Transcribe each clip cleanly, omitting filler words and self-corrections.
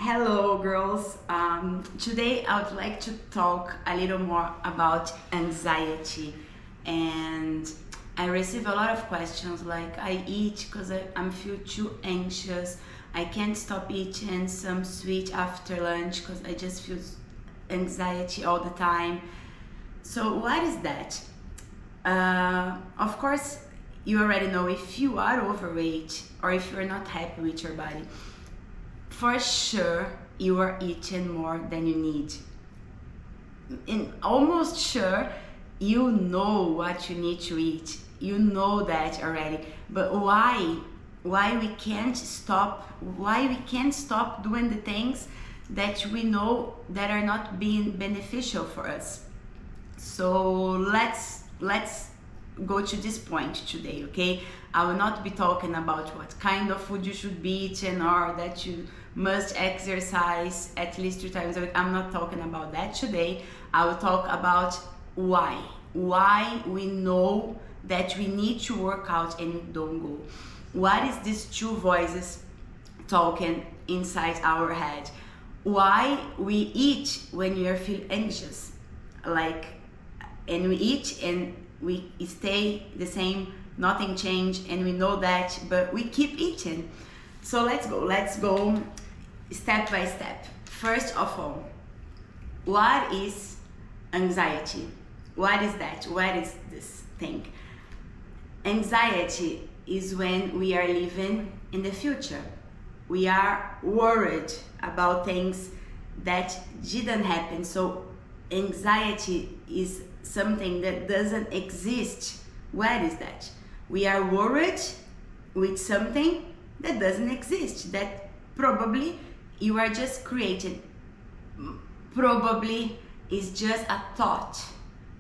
Hello, girls. Today I would like to talk a little more about anxiety. And I receive a lot of questions like I eat because I'm feel too anxious. I can't stop eating some sweet after lunch because I just feel anxiety all the time. So what is that? Of course, you already know if you are overweight or if you're not happy with your body, for sure you are eating more than you need. And almost sure you know what you need to eat. You know that already. But why? Why we can't stop? Why we can't stop doing the things that we know that are not being beneficial for us? So let's go to this point today, okay? I will not be talking about what kind of food you should be eating or that you must exercise at least 3 times a week. I'm not talking about that today. I will talk about why we know that we need to work out and we don't go. What is these two voices talking inside our head? Why we eat when we are feel anxious, and we eat and we stay the same, nothing changed, and we know that, but we keep eating. So let's go step by step. First of all, what is anxiety? What is that? What is this thing? Anxiety is when we are living in the future. We are worried about things that didn't happen. So anxiety is something that doesn't exist. What is that? We are worried with something that doesn't exist, that probably you are just creating. Probably is just a thought.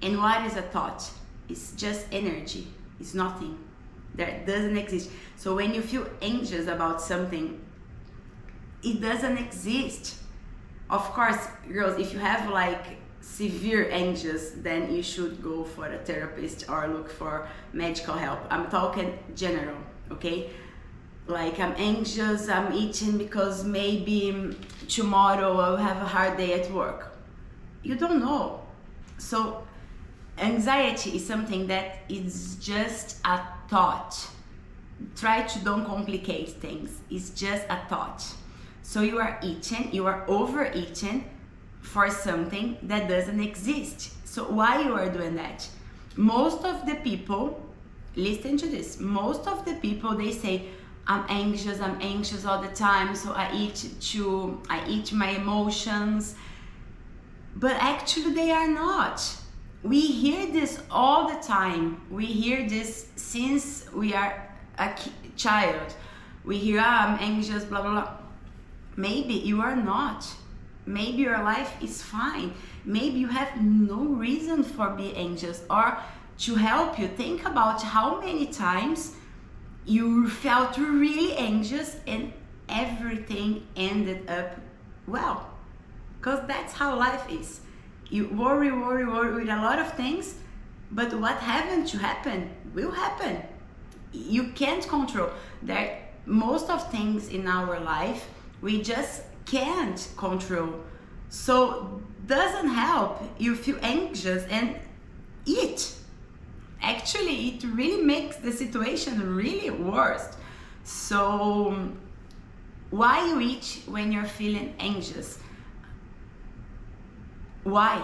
And what is a thought? It's just energy. It's nothing. That doesn't exist. So when you feel anxious about something, it doesn't exist. Of course, girls, if you have severe anxious, then you should go for a therapist or look for medical help. I'm talking general, okay? Like I'm anxious, I'm eating because maybe tomorrow I'll have a hard day at work. You don't know. So anxiety is something that is just a thought. Try to don't complicate things. It's just a thought. So you are eating, you are overeating for something that doesn't exist. So why you are doing that? Most of the people, listen to this, most of the people, they say, I'm anxious all the time, so I eat my emotions. But actually they are not. We hear this all the time. We hear this since we are a child. We hear, I'm anxious, blah, blah, blah. Maybe you are not. Maybe your life is fine. Maybe you have no reason for being anxious. Or to help you, think about how many times you felt really anxious and everything ended up well. Because that's how life is. You worry with a lot of things, but what happened to happen will happen. You can't control. Most of things in our life we just can't control. So doesn't help you feel anxious and eat. Actually, it really makes the situation really worse. So why you eat when you're feeling anxious? Why?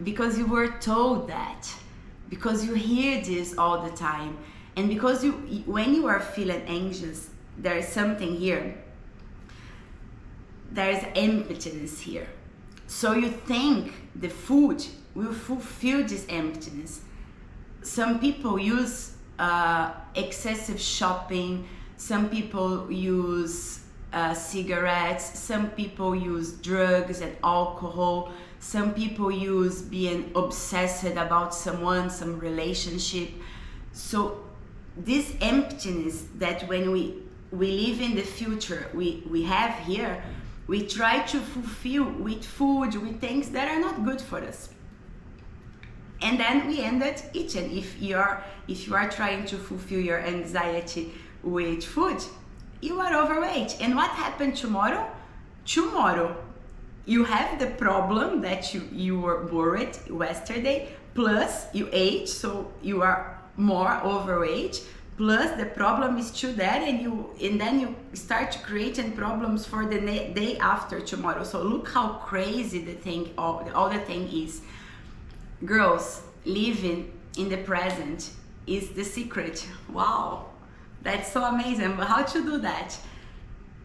Because you were told that. Because you hear this all the time. And because when you are feeling anxious, there is something here. There is emptiness here. So you think the food will fulfill this emptiness. Some people use excessive shopping. Some people use cigarettes. Some people use drugs and alcohol. Some people use being obsessed about someone, some relationship. So this emptiness that when we live in the future, we have here, we try to fulfill with food, with things that are not good for us. And then we end up eating. If you are trying to fulfill your anxiety with food, you are overweight. And what happened tomorrow? Tomorrow, you have the problem that you were worried yesterday, plus you ate, so you are more overweight, plus the problem is still there, and then you start creating problems for the day after tomorrow. So look how crazy the thing, all the thing is. Girls, living in the present is the secret. Wow, that's so amazing. But how to do that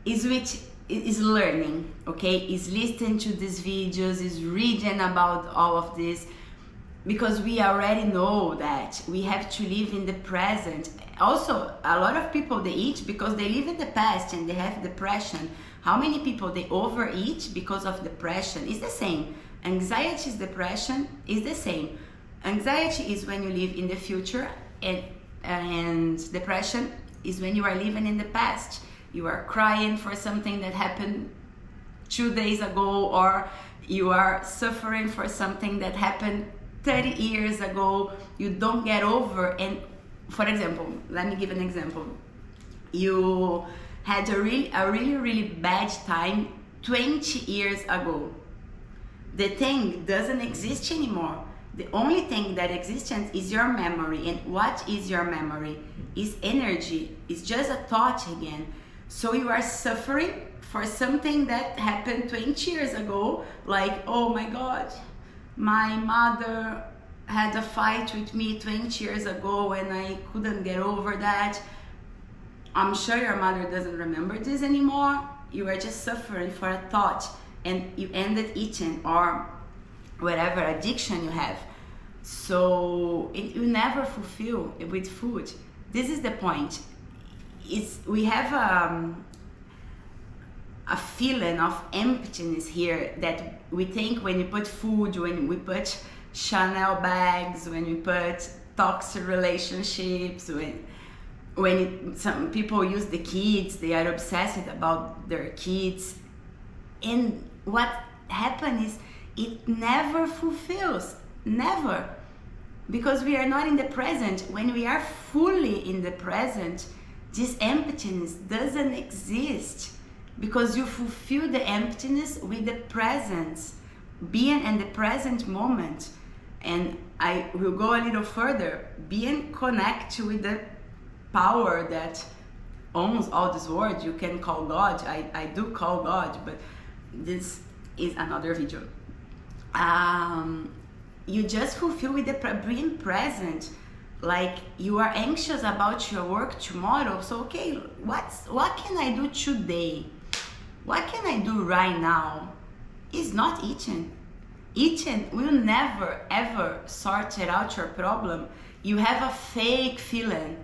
is learning, okay? Is listening to these videos, is reading about all of this, because we already know that we have to live in the present. Also, a lot of people, they eat because they live in the past and they have depression. How many people they overeat because of depression? It's the same. Anxiety is depression, is the same. Anxiety is when you live in the future, and depression is when you are living in the past. You are crying for something that happened 2 days ago, or you are suffering for something that happened 30 years ago. You don't get over. And for example, let me give an example. You had a really bad time 20 years ago. The thing doesn't exist anymore. The only thing that exists is your memory. And what is your memory? Is energy. It's just a thought again. So you are suffering for something that happened 20 years ago, like, oh my God, my mother had a fight with me 20 years ago and I couldn't get over that. I'm sure your mother doesn't remember this anymore. You are just suffering for a thought, and you ended eating, or whatever addiction you have. So you never fulfill with food. This is the point. We have a feeling of emptiness here that we think when you put food, when we put Chanel bags, when we put toxic relationships, some people use the kids, they are obsessed about their kids. And what happens is it never fulfills, never. Because we are not in the present. When we are fully in the present, this emptiness doesn't exist, because you fulfill the emptiness with the presence, being in the present moment. And I will go a little further, being connected with the power that owns all this world. You can call God, I do call God, but this is another video. You just fulfill with the being present. Like, you are anxious about your work tomorrow, so okay, what can I do today? What can I do right now? It's not eating. Eating will never ever sort it out your problem. You have a fake feeling